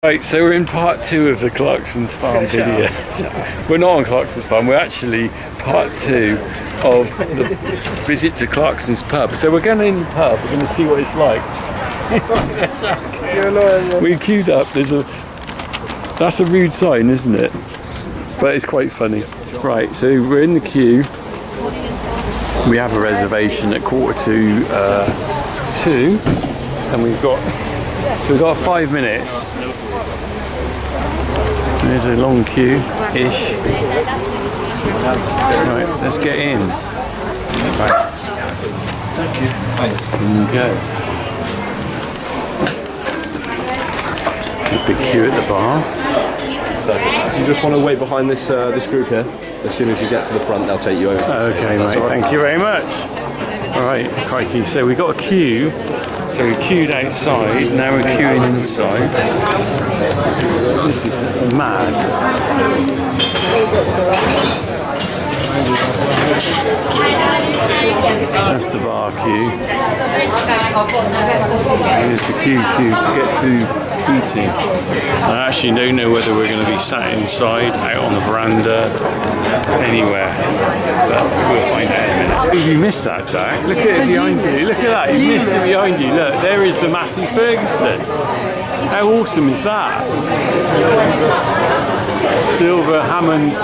Right, so we're in part 2 of the Clarksons farm video. We're not on Clarksons farm, we're actually part 2 of the visit to Clarksons pub. So we're going in the pub, we're going to see what it's like. We queued up, that's a rude sign, isn't it? But it's quite funny. Right, so we're in the queue. We have a reservation at 1:45 and we've got 5 minutes. There's a long queue-ish. Right, let's get in. Right. Thank you. In you go. A big queue at the bar. Perfect. You just want to wait behind this this group here. As soon as you get to the front, they'll take you over. Okay, mate. Thank you very much. All right, crikey. So we got a queue. So we queued outside. Now we're queuing inside. This is mad. That's the bar queue. Here's the queue to get to eating. I actually don't know whether we're going to be sat inside, out on the veranda, anywhere. But we'll find out in a minute. You missed that, Jack. Look at it behind you. Look at that. You missed it behind you. Look, there is the Massey Ferguson. How awesome is that? Silver Hammond.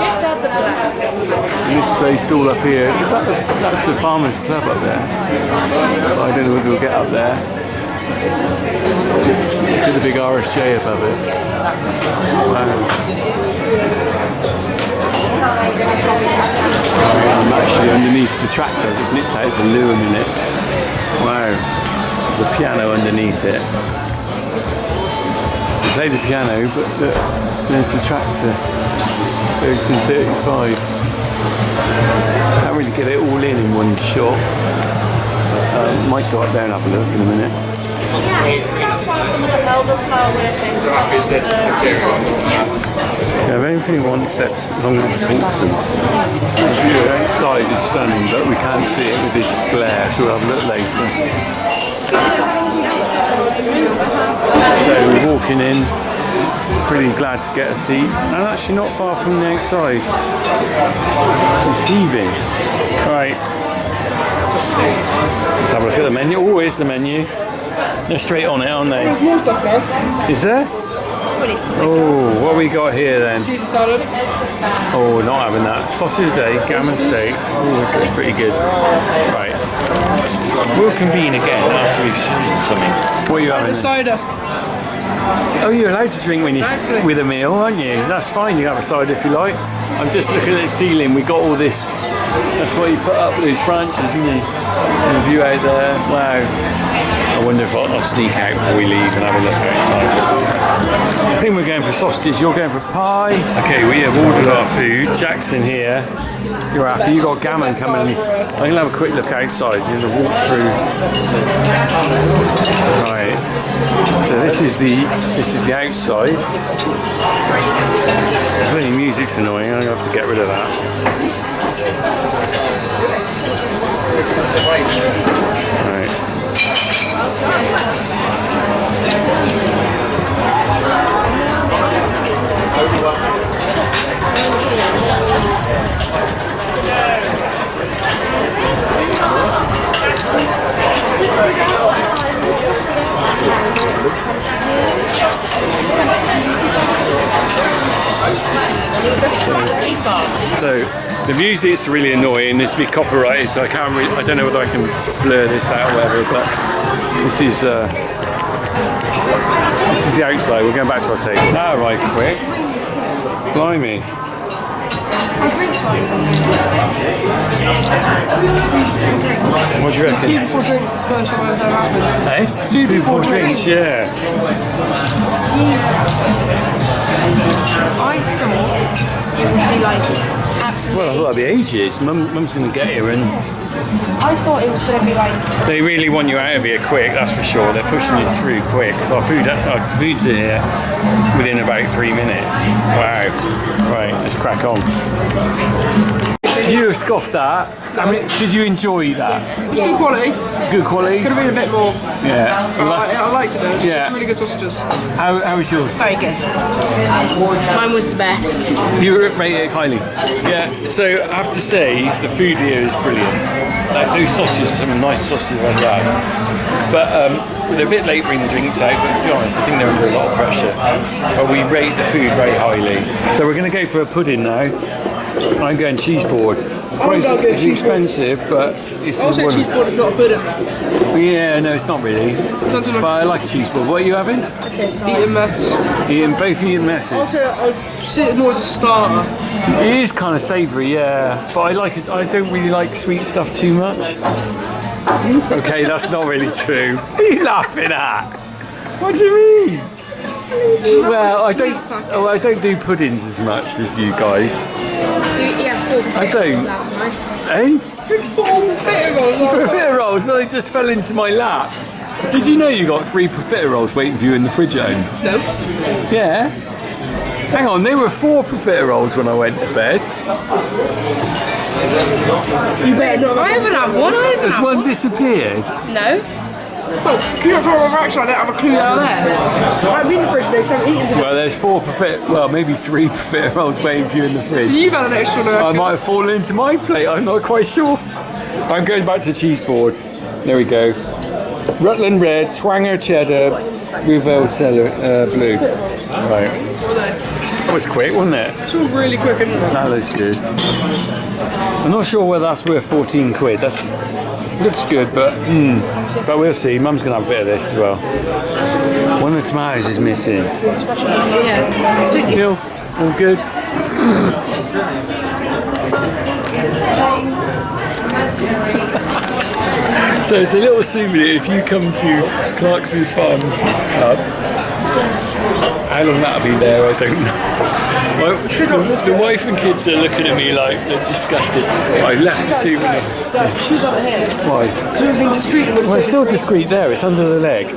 And this space all up here. That's the Farmers Club up there. But I don't know whether we'll get up there. Look at the big RSJ above it. Wow. I'm actually underneath the tractor. I just nipped out the loo a minute. Wow. There's a piano underneath it. I play the piano, but there's the tractor. Ferguson 35. Can't really get it all in one shot. Might go up there and have a look in a minute. Yeah, anything you want except as long as it's Hawkstons. The view outside is stunning, but we can't see it with this glare, so we'll have a look later. So we're walking in, pretty glad to get a seat, and actually not far from the outside. It's heaving. Right, let's have a look at the menu. Oh, here's the menu. They're straight on it, aren't they? There's more stuff now. Is there? Oh, what we got here then? Caesar salad. Oh, not having that. Sausage egg, gammon steak. Oh, this looks pretty good. Right. We'll convene again after we've eaten something. What are you having? The cider. Oh, you're allowed to drink when you with a meal, aren't you? That's fine. You can have a cider if you like. I'm just looking at the ceiling. We got all this. That's what you put up with these branches, isn't it? And the view out there. Wow. I wonder if I'll sneak out before we leave and have a look outside. I think we're going for sausages. You're going for pie. Okay, we have ordered our food. Jackson here. You're happy. You got gammon coming. I'm going to have a quick look outside. We're going to walk through. Right. So this is the outside. The music's annoying. I'm going to have to get rid of that. Right. So the music's really annoying. This will be copyrighted, so I don't know whether I can blur this out or whatever. But this is the outside. We're going back to our table. Ah, right, quick. Blimey. What do you reckon? Food before drinks is the first time I've ever happened. Hey? Food before drinks. Yeah. I thought it would be like absolutely. Well, I thought that'd be ages. Mum's going to get here and I thought it was going to be like. they really want you out of here quick, that's for sure. They're pushing you through quick. So our food's here within about 3 minutes. Wow. Right, let's crack on. You scoffed that. I mean, did you enjoy that? It's good quality. Good quality? Could have been a bit more. Yeah. Well, I liked it though. It's Yeah. really good sausages. how was yours? Very good. Mine was the best. You rate it highly. Yeah, so I have to say, the food here is brilliant. Like those sausages, some nice sausages I've had. But they're a bit late bringing the drinks out, but to be honest, I think they're under a lot of pressure. But we rate the food very highly. So we're going to go for a pudding now. I'm going cheese board. It's expensive, but it's I'll say cheese board is not a pudding. Yeah, no, it's not really. But I like a cheese board. What are you having? Eating mess. Both eating messes. Also, I'd see it more as a starter. It is kind of savoury, yeah. But I like it. I don't really like sweet stuff too much. Okay, that's not really true. What are you laughing at? What do you mean? Well, I don't do puddings as much as you guys. Yeah, 4 I don't. last night. Eh? 4 Profiterole rolls, well, they just fell into my lap. Did you know you got 3 profiterole rolls waiting for you in the fridge at home? No. Yeah. Hang on, there were 4 profiterole rolls when I went to bed. You better not. I haven't had one. Has one disappeared? No. Oh, can you not tell me my reaction? I don't have a clue out there. I'm in the fridge today because I'm eating today. Well, there's 4 maybe 3 profiterole rolls waiting for you in the fridge. So you've had an extra one. I might have fallen into my plate, I'm not quite sure. I'm going back to the cheese board. There we go. Rutland red, Twanger cheddar, Rouvel blue. Right. That was quick, wasn't it? It's all really quick, isn't it? That looks good. I'm not sure whether that's worth 14 quid. That's looks good, but we'll see. Mum's gonna have a bit of this as well. One of the tomatoes is missing. Still, all good. So it's a little souvenir if you come to Clarksons Farm Club. How long that'll be there, I don't know. The wife and kids are looking at me like they're disgusted. I left the souvenir. Dad, choose on it here. Why? Because we've been discreet with Well, it's still discreet there, it's under the leg.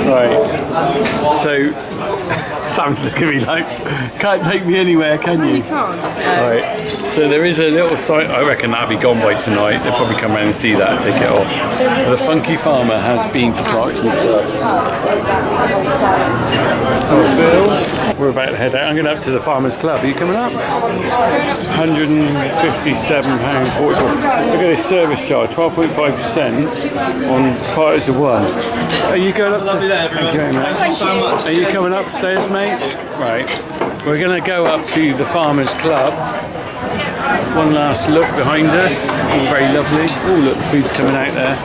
Right. So, Sam's looking at me like, can't take me anywhere, can you? You can't. Right. So there is a little sign, I reckon that'll be gone by tonight. They'll probably come around and see that and take it off. But the funky farmer has been to Clarksons Club. Oh, Bill. We're about to head out. I'm going up to the Farmers Club. Are you coming up? £157.44. Look at this service charge, 12.5% on parties of 1. Are you going up? Lovely day, everyone. Thank you very much. Thank you. Are you coming upstairs, mate? Right. We're going to go up to the Farmers Club. One last look behind us. All very lovely. Oh, look, the food's coming out there.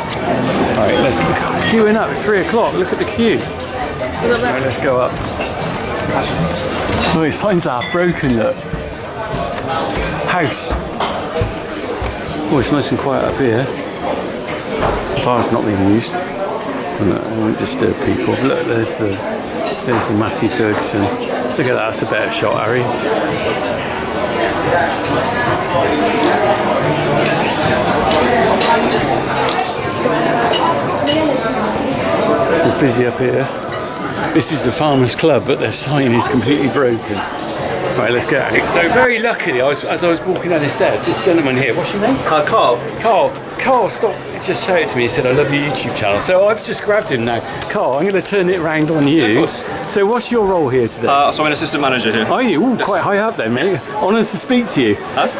Right, let's queuing up. It's 3 o'clock. Look at the queue. Right, let's go up. Oh, his signs are half broken, look. House. Oh, it's nice and quiet up here. The bar's not being used. Look, I won't disturb people. Look, there's the Massey Ferguson. Look at that, that's a better shot, Harry. We're busy up here. This is the Farmers Club, but their sign is completely broken. Right, let's get out. So very luckily, as I was walking down the stairs, this gentleman here, what's your name? Carl. Carl, stop. Just shouted to me, he said, I love your YouTube channel. So I've just grabbed him now. Carl, I'm going to turn it around on you. So what's your role here today? So I'm an assistant manager here. Are you? Ooh, quite high up then, mate. Yes. Honoured to speak to you.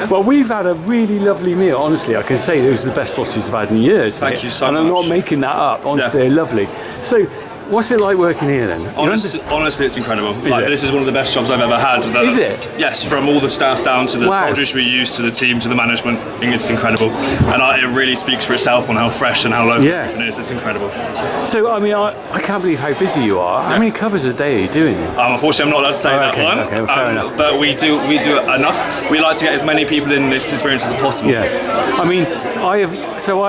Well, we've had a really lovely meal. Honestly, I can say those are the best sausages I've had in years. Thank you so and much. I'm not making that up. Honestly, they're lovely. So, what's it like working here then? Honestly, it's incredible. Is it? This is one of the best jobs I've ever had. Is it? Yes, from all the staff down to the produce we use, to the team, to the management. I think it's incredible. And it really speaks for itself on how fresh and how local everything is. It's incredible. So, I mean, I can't believe how busy you are. How many covers a day are you doing? Unfortunately, I'm not allowed to say that one. Okay, well, fair enough. But we do enough. We like to get as many people in this experience as possible. Yeah. I mean, I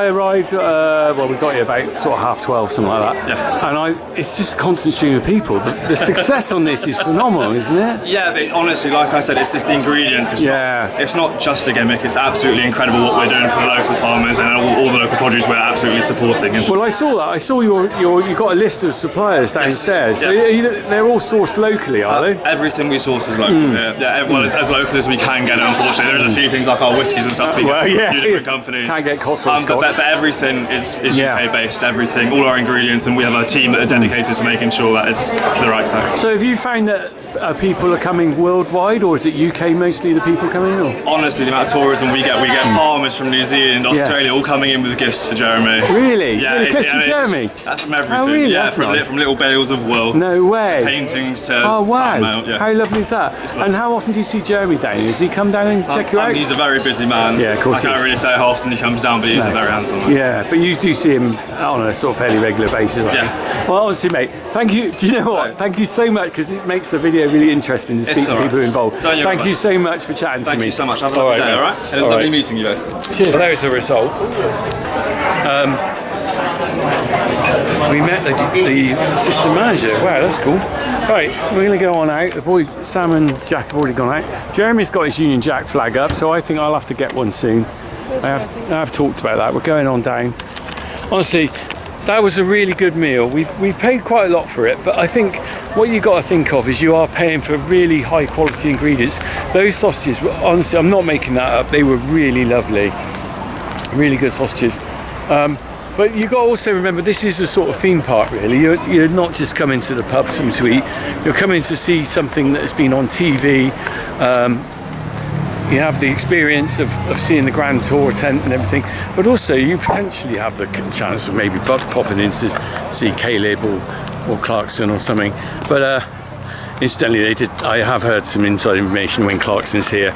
arrived, we got here about sort of 12:30, something like that. Yeah. And it's just a constant stream of people. The success on this is phenomenal, isn't it? Yeah, but honestly, like I said, it's just the ingredients. It's not just a gimmick. It's absolutely incredible what we're doing for the local farmers and all the local produce we're absolutely supporting. Well, I saw that. I saw you got a list of suppliers downstairs. Yeah. So they're all sourced locally, are they? Everything we source is local. Yeah, well, as local as we can get it. Unfortunately, there's a few things like our whiskies and stuff. We get from a few different companies. Can't get Cotswold Scotch. But everything is UK based. Everything, all our ingredients, and we have a team that are dedicated to making sure that is the right thing. So have you found that people are coming worldwide, or is it UK mostly the people coming in? Or? Honestly, the amount of tourism we get farmers from New Zealand, Australia, all coming in with gifts for Jeremy. Really? Yeah, gifts for Jeremy? From everything. Oh, really? Yeah, That's nice. from little bales of wool. No way. To paintings to oh wow! mail, yeah. How lovely is that? And how often do you see Jeremy down here? Does he come down and check you out? He's a very busy man. Yeah, of course. I can't really say how often he comes down, but he's a very handsome man. Yeah, but you do see him on a sort of fairly regular basis. Right? Yeah. Well, honestly, mate, thank you. Do you know what? Thank you so much, because it makes the video really interesting to speak to people involved. Thank you so much for chatting to me. Thank you so much. Have a lovely day, alright? It was lovely meeting you both. Cheers. There's the result. We met the assistant manager. Wow, that's cool. Right, we're going to go on out. The boys, Sam and Jack, have already gone out. Jeremy's got his Union Jack flag up, so I think I'll have to get one soon. I have talked about that. We're going on down. Honestly, that was a really good meal. We paid quite a lot for it, but I think what you got to think of is you are paying for really high quality ingredients. Those sausages were, honestly, I'm not making that up, they were really lovely. Really good sausages. But you got to also remember, this is a sort of theme park, really. You're not just coming to the pub for something to eat. You're coming to see something that has been on TV. You have the experience of seeing the grand tour tent and everything, but also you potentially have the chance of maybe popping in to see Caleb or Clarkson or something. But incidentally, I have heard some inside information when Clarkson's here,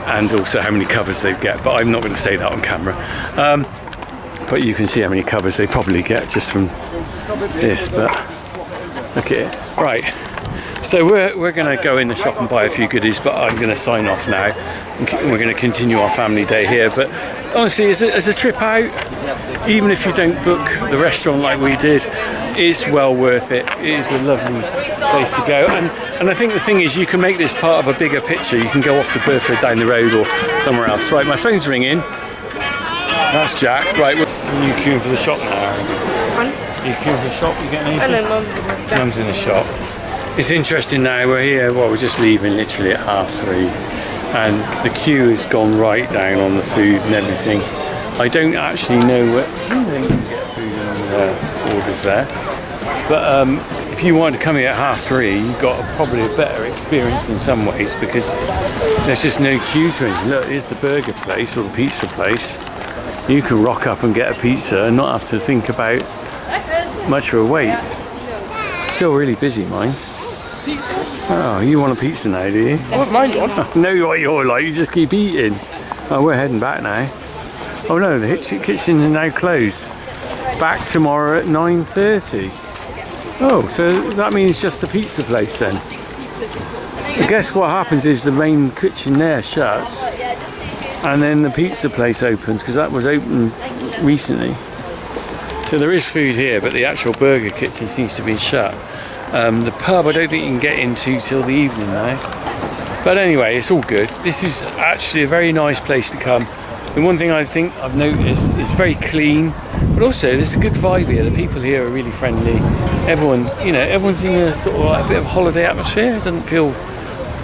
and also how many covers they get, but I'm not going to say that on camera. But you can see how many covers they probably get just from this. But look at it. Right, so we're going to go in the shop and buy a few goodies, but I'm going to sign off now. We're going to continue our family day here. But honestly, as a trip out, even if you don't book the restaurant like we did, it's well worth it. It is a lovely place to go. And I think the thing is, you can make this part of a bigger picture. You can go off to Burford down the road or somewhere else. Right, my phone's ringing. That's Jack. Right, are you queuing for the shop now, Aaron? Are you queuing for the shop? You getting anything? And then Mum's in the shop. It's interesting now, we're here, well, we're just leaving literally at 3:30, and the queue has gone right down on the food and everything. I don't actually know where you can get food and orders there, but if you wanted to come here at 3:30, you've got probably a better experience in some ways, because there's just no queue to it. Look, here's the burger place or the pizza place. You can rock up and get a pizza and not have to think about much of a wait. Still really busy, mine. Pizza? Oh, you want a pizza now, do you? I wouldn't mind one. I know what you're like, you just keep eating. Oh, we're heading back now. Oh no, the kitchen is now closed. Back tomorrow at 9:30. Oh, so that means just the pizza place then. I guess what happens is the main kitchen there shuts, and then the pizza place opens, because that was open recently. So there is food here, but the actual burger kitchen seems to be shut. The pub I don't think you can get into till the evening now. But anyway, it's all good. This is actually a very nice place to come. And one thing I think I've noticed is very clean, but also there's a good vibe here. The people here are really friendly. Everyone, you know, everyone's in a sort of like a bit of holiday atmosphere. It doesn't feel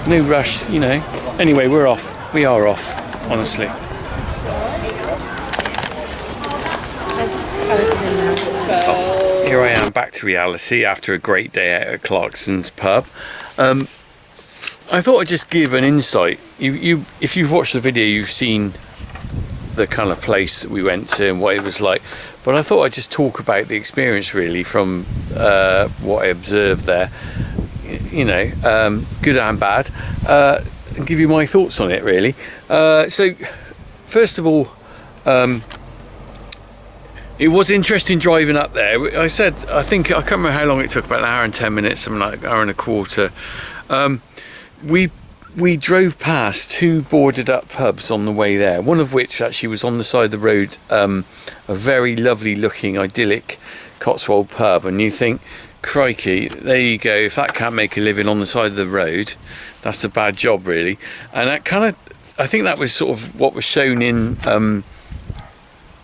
no rush, you know. Anyway, we're off. We are off, honestly. Here I am back to reality after a great day out at Clarksons pub. I thought I'd just give an insight. If you've watched the video, you've seen the kind of place that we went to and what it was like. But I thought I'd just talk about the experience really from what I observed there. You know, good and bad, and give you my thoughts on it really. So, first of all, it was interesting driving up there. I can't remember how long it took, about an hour and 10 minutes, something like an hour and a quarter. We drove past 2 boarded up pubs on the way there, one of which actually was on the side of the road, a very lovely looking idyllic Cotswold pub, and you think, crikey, there you go. If that can't make a living on the side of the road, that's a bad job, really. And that kind of, I think that was sort of what was shown in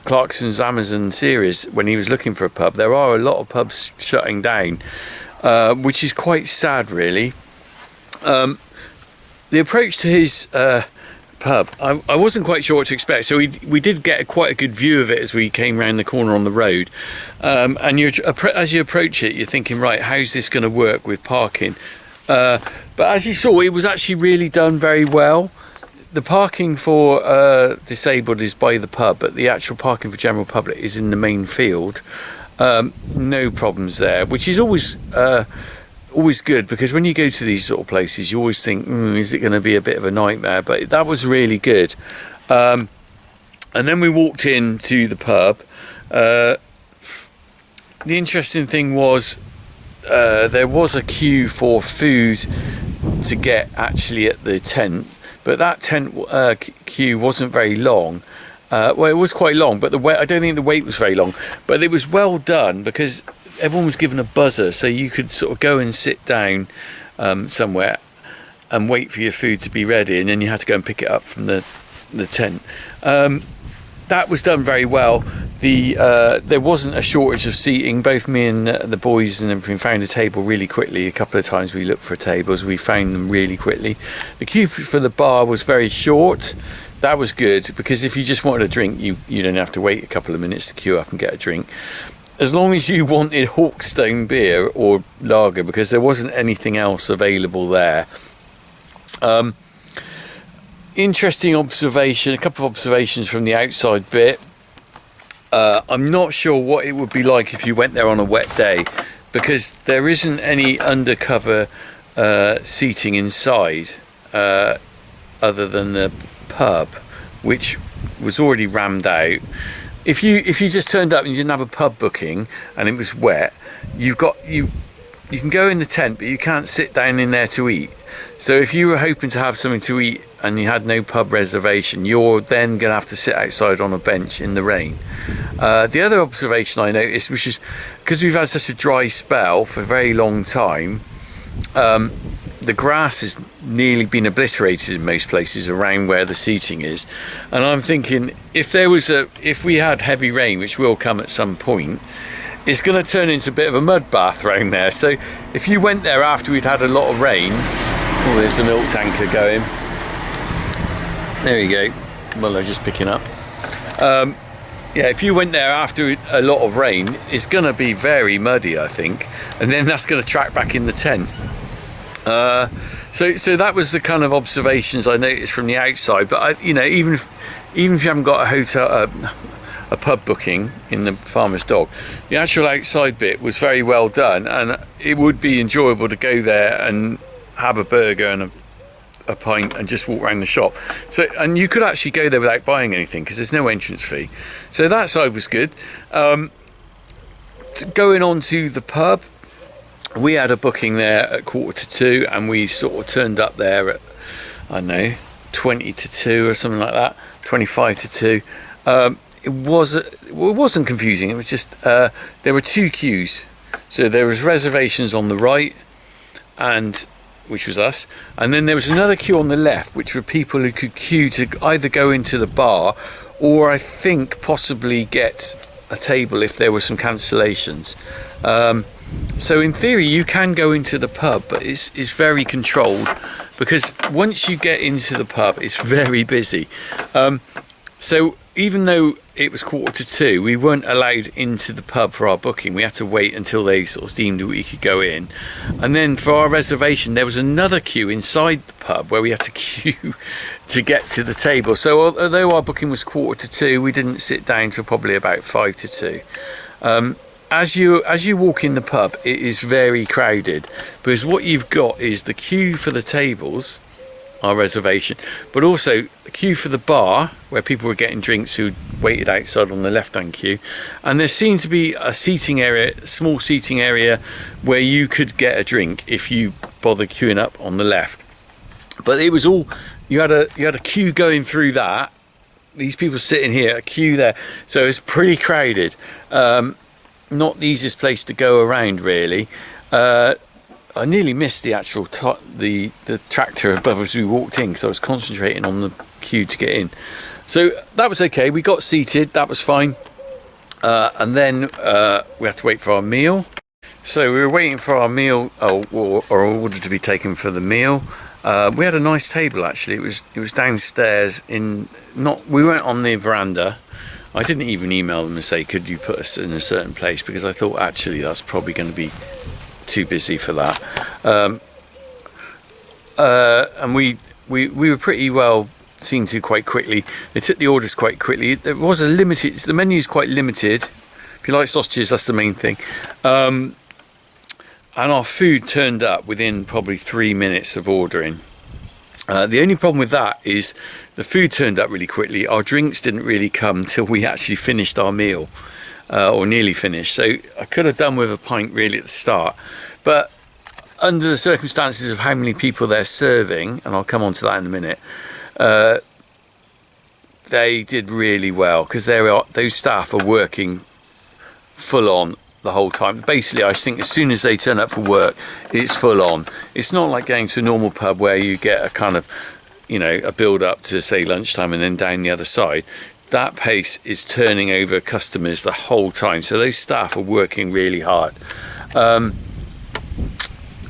Clarksons' Amazon series when he was looking for a pub. There are a lot of pubs shutting down, which is quite sad, really. The approach to his pub, I wasn't quite sure what to expect, so we did get quite a good view of it as we came round the corner on the road, and as you approach it, you're thinking, right, how's this going to work with parking? But as you saw, it was actually really done very well. The parking for disabled is by the pub, but the actual parking for general public is in the main field. No problems there, which is always good, because when you go to these sort of places, you always think, is it going to be a bit of a nightmare? But that was really good. And then we walked into the pub. The interesting thing was there was a queue for food to get actually at the tent, but that tent queue wasn't very long. Well, it was quite long, but I don't think the wait was very long. But it was well done, because everyone was given a buzzer, so you could sort of go and sit down somewhere and wait for your food to be ready, and then you had to go and pick it up from the tent. That was done very well. There wasn't a shortage of seating. Both me and the boys and everything found a table really quickly. A couple of times we looked for tables, we found them really quickly. The queue for the bar was very short. That was good, because if you just wanted a drink, you don't have to wait a couple of minutes to queue up and get a drink. As long as you wanted Hawkstone beer or lager, because there wasn't anything else available there. Interesting observation, a couple of observations from the outside bit. I'm not sure what it would be like if you went there on a wet day, because there isn't any undercover seating inside other than the pub, which was already rammed out. If you just turned up and you didn't have a pub booking and it was wet, you can go in the tent, but you can't sit down in there to eat. So if you were hoping to have something to eat and you had no pub reservation, you're then going to have to sit outside on a bench in the rain. The other observation I noticed, which is because we've had such a dry spell for a very long time, the grass has nearly been obliterated in most places around where the seating is, and I'm thinking if we had heavy rain, which will come at some point, it's going to turn into a bit of a mud bath around there. So if you went there after we'd had a lot of rain, there's the milk tanker going. There you go. Well, they're just picking up. Yeah, if you went there after a lot of rain, it's going to be very muddy, I think, and then that's going to track back in the tent. So that was the kind of observations I noticed from the outside. But even if you haven't got a pub booking in the Farmer's Dog, the actual outside bit was very well done, and it would be enjoyable to go there and have a burger and a pint and just walk around the shop. And you could actually go there without buying anything, because there's no entrance fee. So that side was good. Going on to the pub, we had a booking there at 1:45, and we sort of turned up there at, I don't know, 1:50 or something like that, 1:25. It wasn't confusing. It was just there were two queues. So there was reservations on the right, which was us, and then there was another queue on the left, which were people who could queue to either go into the bar or I think possibly get a table if there were some cancellations. So in theory you can go into the pub, but it's very controlled, because once you get into the pub it's very busy. So even though it was 1:45, we weren't allowed into the pub for our booking. We had to wait until they sort of deemed we could go in. And then for our reservation, there was another queue inside the pub where we had to queue to get to the table. So although our booking was 1:45, we didn't sit down till probably about 1:55. As you walk in the pub, it is very crowded, because what you've got is the queue for the tables, our reservation, but also the queue for the bar where people were getting drinks who waited outside on the left hand queue, and there seemed to be a small seating area where you could get a drink if you bothered queuing up on the left. But it was all, you had a queue going through that, these people sitting here, a queue there, so it was pretty crowded. not the easiest place to go around, really. I nearly missed the actual the tractor above as we walked in because I was concentrating on the queue to get in. So that was okay. We got seated. That was fine. And then we had to wait for our meal. So we were waiting for our meal, or order to be taken for the meal. We had a nice table actually. It was downstairs we weren't on the veranda. I didn't even email them and say, could you put us in a certain place, because I thought actually that's probably going to be too busy for that. And we were pretty well seen to quite quickly. They took the orders quite quickly. There was the menu's quite limited. If you like sausages, that's the main thing. And our food turned up within probably 3 minutes of ordering. The only problem with that is the food turned up really quickly. Our drinks didn't really come till we actually finished our meal, or nearly finished. So I could have done with a pint really at the start. But under the circumstances of how many people they're serving, and I'll come on to that in a minute, they did really well, because those staff are working full on the whole time. Basically, I think as soon as they turn up for work, it's full on. It's not like going to a normal pub where you get a kind of, a build up to say lunchtime and then down the other side. That pace is turning over customers the whole time. So those staff are working really hard.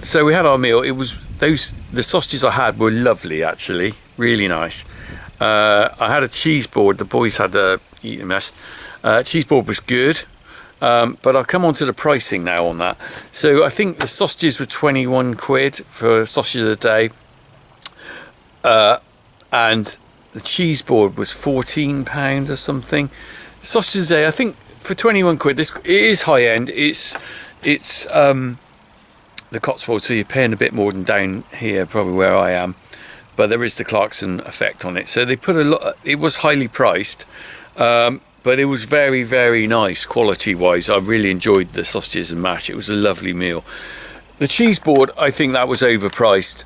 So we had our meal. The sausages I had were lovely, actually, really nice. I had a cheese board. The boys had to eat a mess. Cheese board was good. But I'll come on to the pricing now on that. So I think the sausages were 21 quid for sausage of the day. And the cheese board was £14 or something. Sausage of the day, I think for 21 quid, it is high end. It's the Cotswolds, so you're paying a bit more than down here, probably where I am. But there is the Clarkson effect on it. So they put a lot, it was highly priced. But it was very, very nice quality-wise. I really enjoyed the sausages and mash. It was a lovely meal. The cheese board, I think that was overpriced.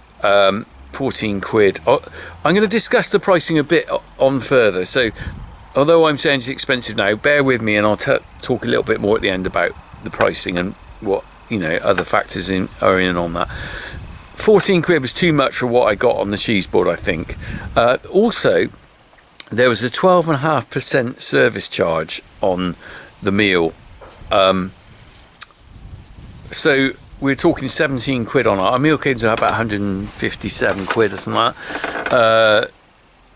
14 quid. I'm going to discuss the pricing a bit on further. So, although I'm saying it's expensive now, bear with me and I'll talk a little bit more at the end about the pricing and what, other factors are in on that. 14 quid was too much for what I got on the cheese board, I think. Also, there was a 12.5% service charge on the meal. So we're talking 17 quid on our meal. Came to about 157 quid or something like that.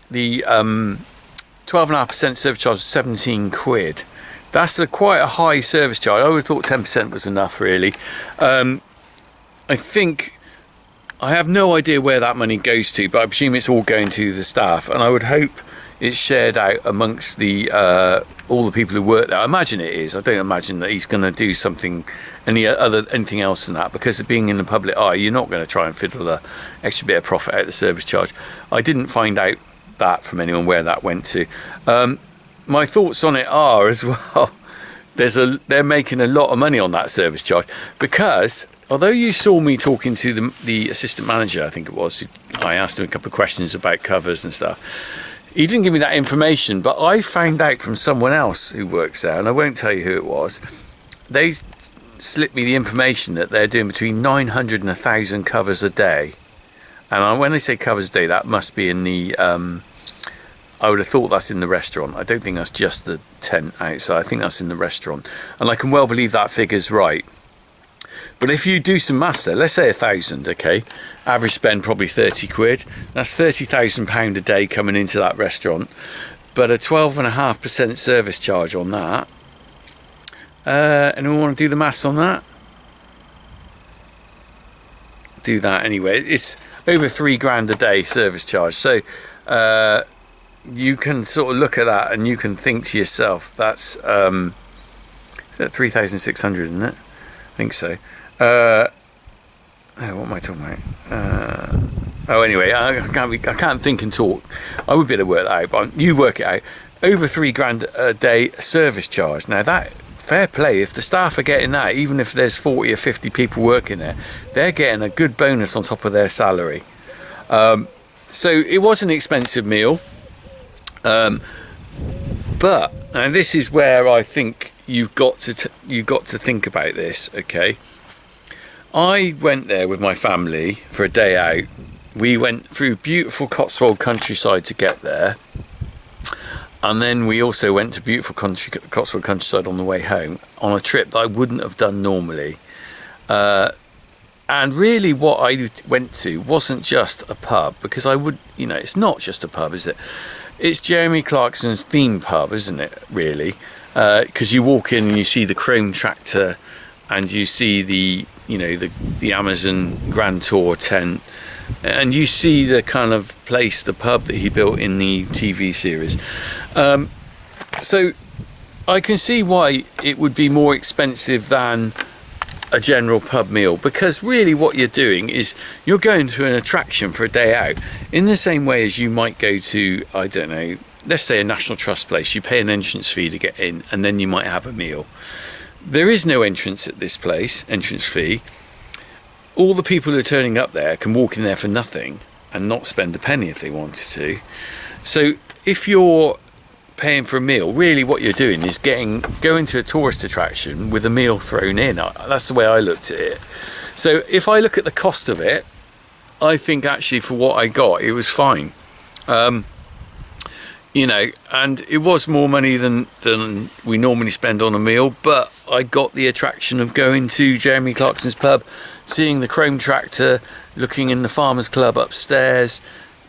The 12.5% service charge was 17 quid. That's quite a high service charge. I would have thought 10% was enough, really. I think, I have no idea where that money goes to, but I presume it's all going to the staff, and I would hope it's shared out amongst the all the people who work there. I imagine it is. I don't imagine that he's going to do anything else than that, because of being in the public eye, you're not going to try and fiddle an extra bit of profit out of the service charge. I didn't find out that from anyone where that went to. My thoughts on it are as well, they're making a lot of money on that service charge, because although you saw me talking to the assistant manager, I think it was, I asked him a couple of questions about covers and stuff. He didn't give me that information, but I found out from someone else who works there, and I won't tell you who it was. They slipped me the information that they're doing between 900 and 1,000 covers a day. And when they say covers a day, that must be in the, I would have thought that's in the restaurant. I don't think that's just the tent outside. I think that's in the restaurant. And I can well believe that figure's right. But if you do some maths there, let's say 1,000, okay, average spend probably 30 quid. That's £30,000 a day coming into that restaurant. But a 12.5% service charge on that. Anyone want to do the maths on that? Do that anyway. It's over £3,000 a day service charge. So you can sort of look at that and you can think to yourself, that's is that 3,600, isn't it? I think so. What am I talking about? Anyway, I can't think and talk. I would be able to work that out, but you work it out. Over £3,000 a day service charge. Now that, fair play, if the staff are getting that, even if there's 40 or 50 people working there, they're getting a good bonus on top of their salary. So it was an expensive meal. But, and this is where I think you've got to think about this, okay? I went there with my family for a day out. We went through beautiful Cotswold countryside to get there, and then we also went to beautiful Cotswold countryside on the way home on a trip that I wouldn't have done normally. And really what I went to wasn't just a pub, because it's not just a pub, is it? It's Jeremy Clarkson's theme pub, isn't it, really? Because you walk in and you see the chrome tractor, and you see the Amazon Grand Tour tent, and you see the kind of place, the pub that he built in the TV series. So I can see why it would be more expensive than a general pub meal, because really what you're doing is you're going to an attraction for a day out, in the same way as you might go to, I don't know, let's say a National Trust place. You pay an entrance fee to get in, and then you might have a meal. There is no entrance at this place, entrance fee. All the people who are turning up there can walk in there for nothing and not spend a penny if they wanted to. So if you're paying for a meal, really what you're doing is going to a tourist attraction with a meal thrown in. That's the way I looked at it. So if I look at the cost of it, I think actually for what I got, it was fine. And it was more money than we normally spend on a meal, but I got the attraction of going to Jeremy Clarkson's pub, seeing the chrome tractor, looking in the Farmers Club upstairs,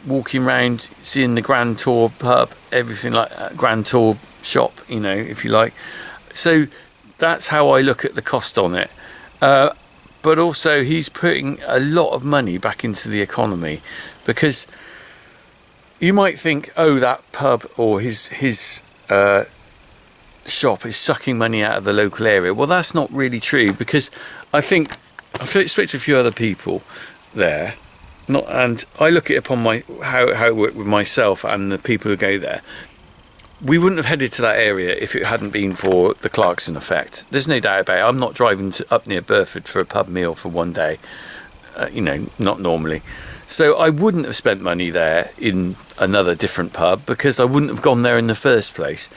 walking around, seeing the Grand Tour pub, everything like that, Grand Tour shop, if you like. So that's how I look at the cost on it. But also he's putting a lot of money back into the economy, because you might think, oh, that pub or his shop is sucking money out of the local area. Well, that's not really true, because I've spoken to a few other people there, and I look at it upon how it worked with myself and the people who go there. We wouldn't have headed to that area if it hadn't been for the Clarkson effect. There's no doubt about it. I'm not driving up near Burford for a pub meal for one day, not normally. So I wouldn't have spent money there in another different pub, because I wouldn't have gone there in the first place.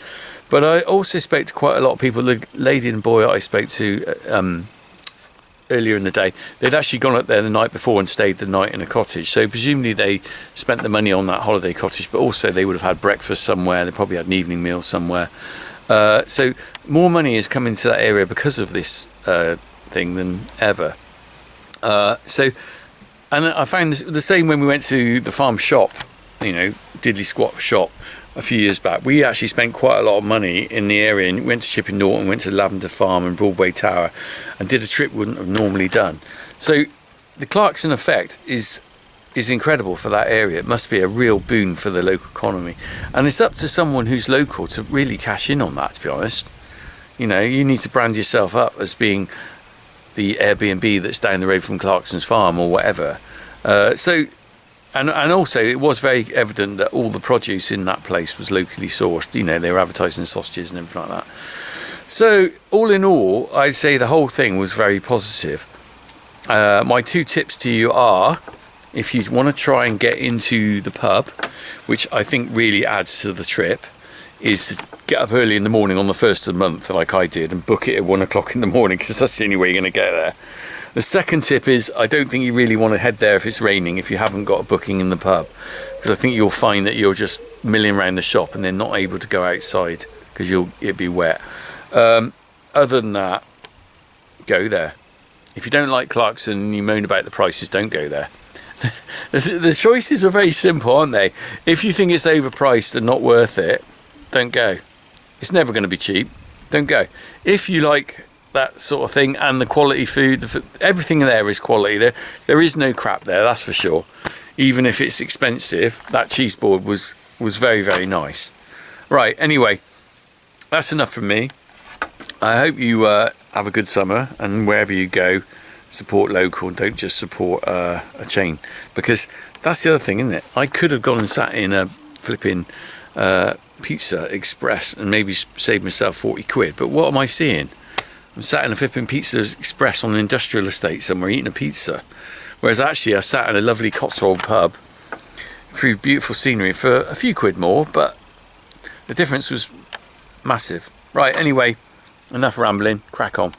But I also spoke to quite a lot of people. The lady and boy I spoke to earlier in the day, they'd actually gone up there the night before and stayed the night in a cottage. So presumably they spent the money on that holiday cottage, but also they would have had breakfast somewhere. They probably had an evening meal somewhere. So more money is coming to that area because of this thing than ever. And I found the same when we went to the farm shop, Diddley Squat shop a few years back. We actually spent quite a lot of money in the area, and went to Shipping Norton, went to Lavender Farm and Broadway Tower, and did a trip we wouldn't have normally done. So the Clarkson effect is incredible for that area. It must be a real boon for the local economy, and it's up to someone who's local to really cash in on that, to be honest. You need to brand yourself up as being the Airbnb that's down the road from Clarkson's farm or whatever. And also it was very evident that all the produce in that place was locally sourced. They were advertising sausages and everything like that. So all in all, I'd say the whole thing was very positive. My two tips to you are, if you want to try and get into the pub, which I think really adds to the trip, is to get up early in the morning on the 1st of the month, like I did, and book it at 1 o'clock in the morning, because that's the only way you're going to get there. The second tip is, I don't think you really want to head there if it's raining, if you haven't got a booking in the pub, because I think you'll find that you're just milling around the shop and then not able to go outside because it'd be wet. Other than that, go there. If you don't like Clarkson and you moan about the prices, don't go there. The choices are very simple, aren't they? If you think it's overpriced and not worth it, don't go. It's never going to be cheap. Don't go. If you like that sort of thing, and the quality food, everything there is quality. There is no crap there, that's for sure. Even if it's expensive, that cheese board was very, very nice. Right, anyway, that's enough from me. I hope you have a good summer, and wherever you go, support local and don't just support a chain, because that's the other thing, isn't it? I could have gone and sat in a flipping Pizza Express and maybe saved myself 40 quid, but what am I seeing? I'm sat in a flipping Pizza Express on an industrial estate somewhere eating a pizza, whereas actually I sat in a lovely Cotswold pub through beautiful scenery for a few quid more, but the difference was massive. Right, anyway, Enough rambling. Crack on.